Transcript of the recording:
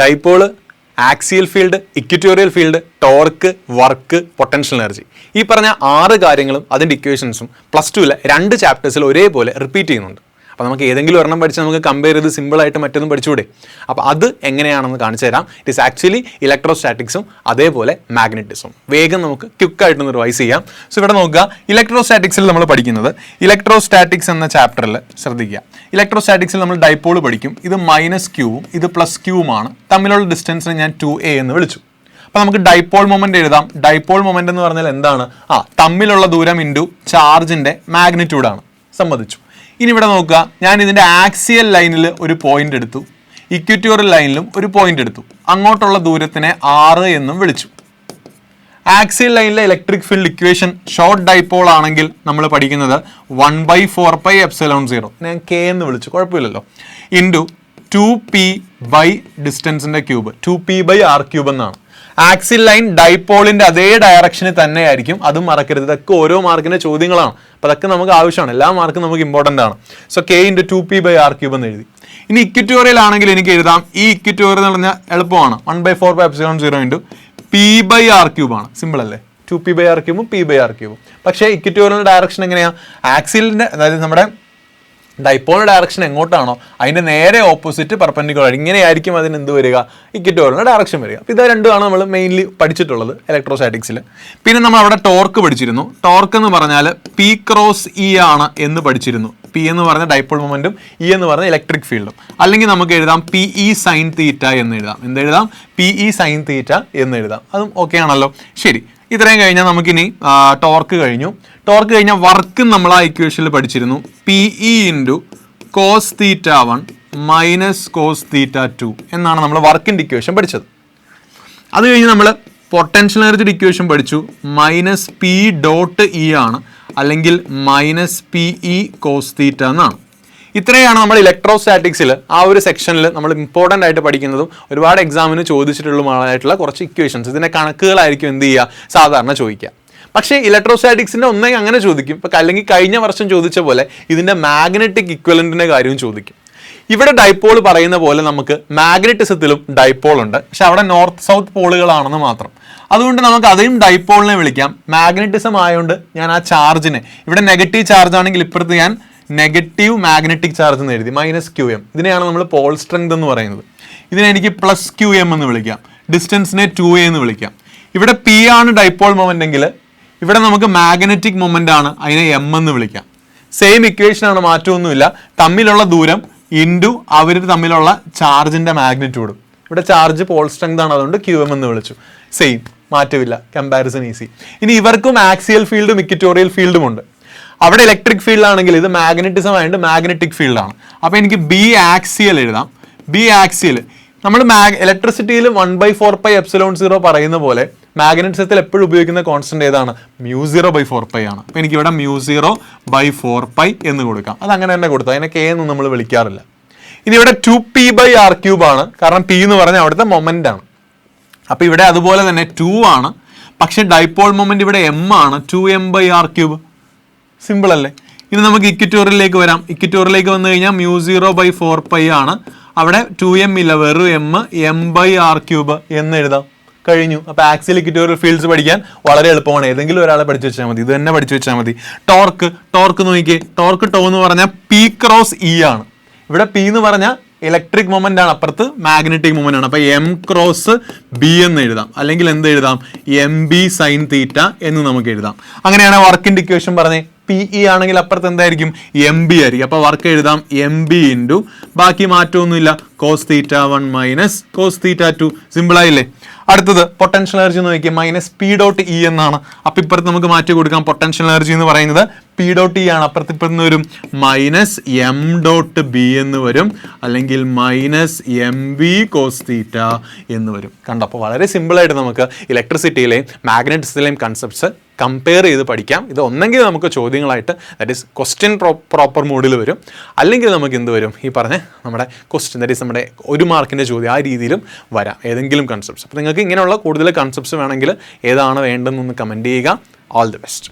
Dipole, axial field, equatorial field, torque, work, potential energy. ഈ പറഞ്ഞ 6 കാര്യങ്ങളും അതിൻ്റെ ഇക്വേഷൻസും +2 2 ചാപ്റ്റേഴ്സിൽ ഒരേപോലെ റിപ്പീറ്റ് ചെയ്യുന്നുണ്ട്. അപ്പോൾ നമുക്ക് ഏതെങ്കിലും ഒരെണ്ണം പഠിച്ച് നമുക്ക് കമ്പയർ ചെയ്ത് സിമ്പിളായിട്ട് മറ്റൊന്നും പഠിച്ചുകൂടെ? അപ്പോൾ അത് എങ്ങനെയാണെന്ന് കാണിച്ചു തരാം. ഇറ്റ് ഈസ് ആക്ച്വലി ഇലക്ട്രോസ്റ്റാറ്റിക്സും അതേപോലെ മാഗ്നറ്റിസം. വേഗം നമുക്ക് ക്വിക്കായിട്ടൊന്ന് റിവൈസ് ചെയ്യാം. സോ ഇവിടെ നോക്കുക, ഇലക്ട്രോസ്റ്റാറ്റിക്സിൽ നമ്മൾ പഠിക്കുന്നത് ഇലക്ട്രോസ്റ്റാറ്റിക്സ് എന്ന ചാപ്റ്ററിൽ ശ്രദ്ധിക്കുക. ഇലക്ട്രോസ്റ്റാറ്റിക്സിൽ നമ്മൾ ഡൈപോൾ പഠിക്കും. ഇത് -q ഇത് +q തമ്മിലുള്ള ഡിസ്റ്റൻസിനെ ഞാൻ 2a എന്ന് വിളിച്ചു. അപ്പോൾ നമുക്ക് ഡൈപോൾ മൊമെന്റ് എഴുതാം. ഡൈപോൾ മൊമെന്റ് എന്ന് പറഞ്ഞാൽ എന്താണ്? തമ്മിലുള്ള ദൂരം ഇൻറ്റു ചാർജിൻ്റെ മാഗ്നിറ്റ്യൂഡാണ്. സമ്മതിച്ചു. ഇനി ഇവിടെ നോക്കുക, ഞാൻ ഇതിൻ്റെ ആക്സിയൽ ലൈനിൽ ഒരു പോയിന്റ് എടുത്തു, ഇക്വിറ്റോറിയൽ ലൈനിലും ഒരു പോയിന്റ് എടുത്തു. അങ്ങോട്ടുള്ള ദൂരത്തിനെ r എന്നും വിളിച്ചു. ആക്സിയൽ ലൈനിലെ electric field equation short dipole ആണെങ്കിൽ നമ്മൾ പഠിക്കുന്നത് 1/4πε0 ഞാൻ k എന്ന് വിളിച്ചു, കുഴപ്പമില്ലല്ലോ, into 2p by ഡിസ്റ്റൻസിൻ്റെ cube, 2p/r³ എന്നാണ്. ആക്സിൽ ലൈൻ ഡൈപോളിൻ്റെ അതേ ഡയറക്ഷനിൽ തന്നെയായിരിക്കും, അതും മറക്കരുത്. ഇതൊക്കെ ഓരോ മാർക്കിൻ്റെ ചോദ്യങ്ങളാണ്. അപ്പോൾ അതൊക്കെ നമുക്ക് ആവശ്യമാണ്, എല്ലാ മാർക്കും നമുക്ക് ഇമ്പോർട്ടൻ്റ് ആണ്. സോ k × 2p/r³ എന്ന് എഴുതി. ഇനി ഇക്വിറ്റോറിയൽ ആണെങ്കിൽ എനിക്ക് എഴുതാം, ഈ ഇക്വിറ്റോറിയൽ എന്ന് പറഞ്ഞാൽ എളുപ്പമാണ്, 1/4πε0 × p/r³ ആണ്. സിമ്പിൾ അല്ലേ? 2p/r³ p/r³. പക്ഷേ ഇക്വിറ്റോറിയൽ ഡയറക്ഷൻ എങ്ങനെയാണ്? ആക്സിലിൻ്റെ, അതായത് നമ്മുടെ ഡൈപോളിൻ്റെ ഡയറക്ഷൻ എങ്ങോട്ടാണോ അതിൻ്റെ നേരെ ഓപ്പോസിറ്റ് പെർപെൻഡിക്കുലർ, ഇങ്ങനെയായിരിക്കും അതിന് എന്ത് വരിക? ഇക്വിറ്റോറിയലിൻ്റെ ഡയറക്ഷൻ വരിക. അപ്പോൾ ഇത് രണ്ടുമാണ് നമ്മൾ മെയിൻലി പഠിച്ചിട്ടുള്ളത് ഇലക്ട്രോസ്റ്റാറ്റിക്സിൽ. പിന്നെ നമ്മൾ അവിടെ ടോർക്ക് പഠിച്ചിരുന്നു. ടോർക്ക് എന്ന് പറഞ്ഞാൽ P×E ആണ് എന്ന് പഠിച്ചിരുന്നു. P എന്ന് പറഞ്ഞ ഡൈപോൾ മൊമെൻറ്റും E എന്ന് പറഞ്ഞ ഇലക്ട്രിക് ഫീൽഡും. അല്ലെങ്കിൽ നമുക്ക് എഴുതാം PE sin θ എന്ന് എഴുതാം. എന്തെഴുതാം? PE sin θ എന്ന് എഴുതാം. അതും ഓക്കെ ആണല്ലോ. ശരി, ഇത്രയും കഴിഞ്ഞാൽ നമുക്കിനി ടോർക്ക് കഴിഞ്ഞു. ടോർക്ക് കഴിഞ്ഞാൽ വർക്ക് നമ്മൾ ആ ഇക്വേഷനിൽ പഠിച്ചിരുന്നു. PE × cos θ1 - cos θ2 എന്നാണ് നമ്മൾ വർക്കിൻ്റെ ഇക്വേഷൻ പഠിച്ചത്. അത് കഴിഞ്ഞ് നമ്മൾ പൊട്ടൻഷ്യൽ എനർജിയുടെ ഇക്വേഷൻ പഠിച്ചു. -P.E ആണ്, അല്ലെങ്കിൽ -PE cos θ എന്നാണ്. ഇത്രയാണ് നമ്മൾ ഇലക്ട്രോസ്റ്റാറ്റിക്സിൽ ആ ഒരു സെക്ഷനിൽ നമ്മൾ ഇമ്പോർട്ടൻ്റ് ആയിട്ട് പഠിക്കുന്നതും ഒരുപാട് എക്സാമിന് ചോദിച്ചിട്ടുള്ളതുമായിട്ടുള്ള കുറച്ച് ഇക്വേഷൻസ്. ഇതിൻ്റെ കണക്കുകളായിരിക്കും എന്ത് ചെയ്യുക? സാധാരണ ചോദിക്കുക. പക്ഷേ ഇലക്ട്രോസ്റ്റാറ്റിക്സിൻ്റെ ഒന്നെങ്കിൽ അങ്ങനെ ചോദിക്കും, ഇപ്പം അല്ലെങ്കിൽ കഴിഞ്ഞ വർഷം ചോദിച്ച പോലെ ഇതിൻ്റെ മാഗ്നറ്റിക് ഇക്വലൻറ്റിൻ്റെ കാര്യവും ചോദിക്കും. ഇവിടെ ഡൈപോൾ പറയുന്ന പോലെ നമുക്ക് മാഗ്നറ്റിസത്തിലും ഡൈപോൾ ഉണ്ട്, പക്ഷെ അവിടെ നോർത്ത് സൗത്ത് പോളുകളാണെന്ന് മാത്രം. അതുകൊണ്ട് നമുക്ക് അதைയും ഡൈപോളിനെ വിളിക്കാം. മാഗ്നറ്റിസം ആയതുകൊണ്ട് ഞാൻ ആ ചാർജിനെ, ഇവിടെ നെഗറ്റീവ് ചാർജ് ആണെങ്കിൽ ഇപ്പുറത്ത് ഞാൻ നെഗറ്റീവ് മാഗ്നറ്റിക് ചാർജ് എന്ന് എഴുതി, -qm. ഇതിനെയാണ് നമ്മൾ പോൾ സ്ട്രെങ്ത് എന്ന് പറയുന്നത്. ഇതിനെ എനിക്ക് +qm എന്ന് വിളിക്കാം. ഡിസ്റ്റൻസിനെ 2a എന്ന് വിളിക്കാം. ഇവിടെ P ആണ് ഡൈപോൾ മൊമെന്റ് എങ്കിൽ ഇവിടെ നമുക്ക് മാഗ്നറ്റിക് മൊമെന്റ് ആണ്, അതിനെ m എന്ന് വിളിക്കാം. സെയിം ഇക്വേഷൻ ആണ്, മാറ്റമൊന്നുമില്ല. തമ്മിലുള്ള ദൂരം ഇൻറ്റു അവർ തമ്മിലുള്ള ചാർജിന്റെ മാഗ്നിറ്റ്യൂഡും. ഇവിടെ ചാർജ് പോൾ സ്ട്രെങ്ത് ആണ്, അതുകൊണ്ട് qm എന്ന് വിളിച്ചു. സെയിം, മാറ്റമില്ല, കമ്പാരിസൺ ഈസി. ഇനി ഇവർക്കും ആക്സിയൽ ഫീൽഡും ഇക്വിറ്റോറിയൽ ഫീൽഡും ഉണ്ട്. അവിടെ ഇലക്ട്രിക് ഫീൽഡ് ആണെങ്കിൽ ഇത് മാഗ്നറ്റിസം ആയതുകൊണ്ട് മാഗ്നറ്റിക് ഫീൽഡാണ്. അപ്പോൾ എനിക്ക് B ആക്സിയൽ എഴുതാം. B ആക്സിയൽ നമ്മൾ ഇലക്ട്രിസിറ്റിയിൽ 1/4πε0 പറയുന്ന പോലെ മാഗ്നറ്റിസത്തിൽ എപ്പോഴും ഉപയോഗിക്കുന്ന കോൺസ്റ്റന്റ് ഏതാണ്? μ0/4π ആണ്. അപ്പോൾ എനിക്ക് ഇവിടെ μ0/4π എന്ന് കൊടുക്കാം. അത് അങ്ങനെ തന്നെ കൊടുത്തു, അതിനെ k എന്ന് നമ്മൾ വിളിക്കാറില്ല. ഇനി ഇവിടെ 2p/r³ ആണ്, കാരണം P എന്ന് പറഞ്ഞാൽ അവിടുത്തെ മൊമെന്റ് ആണ്. അപ്പോൾ ഇവിടെ അതുപോലെ തന്നെ 2 ആണ്, പക്ഷേ ഡൈപോൾ മൊമെന്റ് ഇവിടെ m ആണ്, 2m/r³. സിമ്പിൾ അല്ലേ? ഇനി നമുക്ക് ഇക്വിറ്റോറിയലിലേക്ക് വരാം. ഇക്വിറ്റോറിയലിലേക്ക് വന്നു കഴിഞ്ഞാൽ μ0/4π ആണ്, അവിടെ 2m ഇല്ല, വെറും m/r³ എന്ന് എഴുതാം. കഴിഞ്ഞു. അപ്പോൾ ആക്സിയൽ ഇക്വിറ്റോറിയൽ ഫീൽഡ്സ് പഠിക്കാൻ വളരെ എളുപ്പമാണ്. ഏതെങ്കിലും ഒരാളെ പഠിച്ചു വെച്ചാൽ മതി, ഇത് തന്നെ പഠിച്ചു വെച്ചാൽ മതി. ടോർക്ക് നോക്കിയേ, ടോർക്ക് എന്ന് പറഞ്ഞാൽ P×E ആണ്. ഇവിടെ P എന്ന് പറഞ്ഞാൽ ഇലക്ട്രിക് മൊമെന്റ് ആണ്, അപ്പുറത്ത് മാഗ്നറ്റിക് മൊമെന്റ് ആണ്. അപ്പോൾ m×B എന്ന് എഴുതാം, അല്ലെങ്കിൽ എന്ത് എഴുതാം? MB sin θ എന്ന് നമുക്ക് എഴുതാം. അങ്ങനെയാണ് വർക്കിന്റെ ഇക്വേഷൻ പറഞ്ഞേ. PE ആണെങ്കിൽ അപ്പുറത്ത് എന്തായിരിക്കും? MB ആയിരിക്കും. അപ്പോൾ വർക്ക് എഴുതാം MB × ബാക്കി മാറ്റമൊന്നുമില്ല, cos θ1 - cos θ2. സിമ്പിൾ ആയില്ലേ? അടുത്തത് പൊട്ടൻഷ്യൽ എനർജി നോക്കിയാൽ -P.E എന്നാണ്. അപ്പം ഇപ്പുറത്ത് നമുക്ക് മാറ്റി കൊടുക്കാം. പൊട്ടൻഷ്യൽ എനർജി എന്ന് പറയുന്നത് P.E ആണ്. അപ്പുറത്ത് ഇപ്പുറത്ത് വരും -m.B എന്ന് വരും, അല്ലെങ്കിൽ -MV cos θ എന്ന് വരും. കണ്ടോ? അപ്പോൾ വളരെ സിമ്പിളായിട്ട് നമുക്ക് ഇലക്ട്രിസിറ്റിയിലെയും മാഗ്നറ്റിസത്തിലെയും കൺസെപ്റ്റ്സ് കമ്പയർ ചെയ്ത് പഠിക്കാം. ഇത് ഒന്നെങ്കിൽ നമുക്ക് ചോദ്യങ്ങളായിട്ട്, ദാറ്റ് ഈസ് ക്വസ്റ്റ്യൻ പ്രോപ്പർ മോഡിൽ വരും, അല്ലെങ്കിൽ നമുക്ക് എന്ത് വരും? ഈ പറഞ്ഞ നമ്മുടെ ക്വസ്റ്റ്യൻ, ദാറ്റ് ഈസ് നമ്മുടെ 1 മാർക്കിൻ്റെ ചോദ്യം, ആ രീതിയിലും വരാം ഏതെങ്കിലും കൺസെപ്റ്റ്സ്. അപ്പോൾ നിങ്ങൾക്ക് ഇങ്ങനെയുള്ള കൂടുതൽ കൺസെപ്റ്റ്സ് വേണമെങ്കിൽ ഏതാണ് വേണ്ടതെന്നൊന്ന് കമൻറ്റ് ചെയ്യുക. All the best.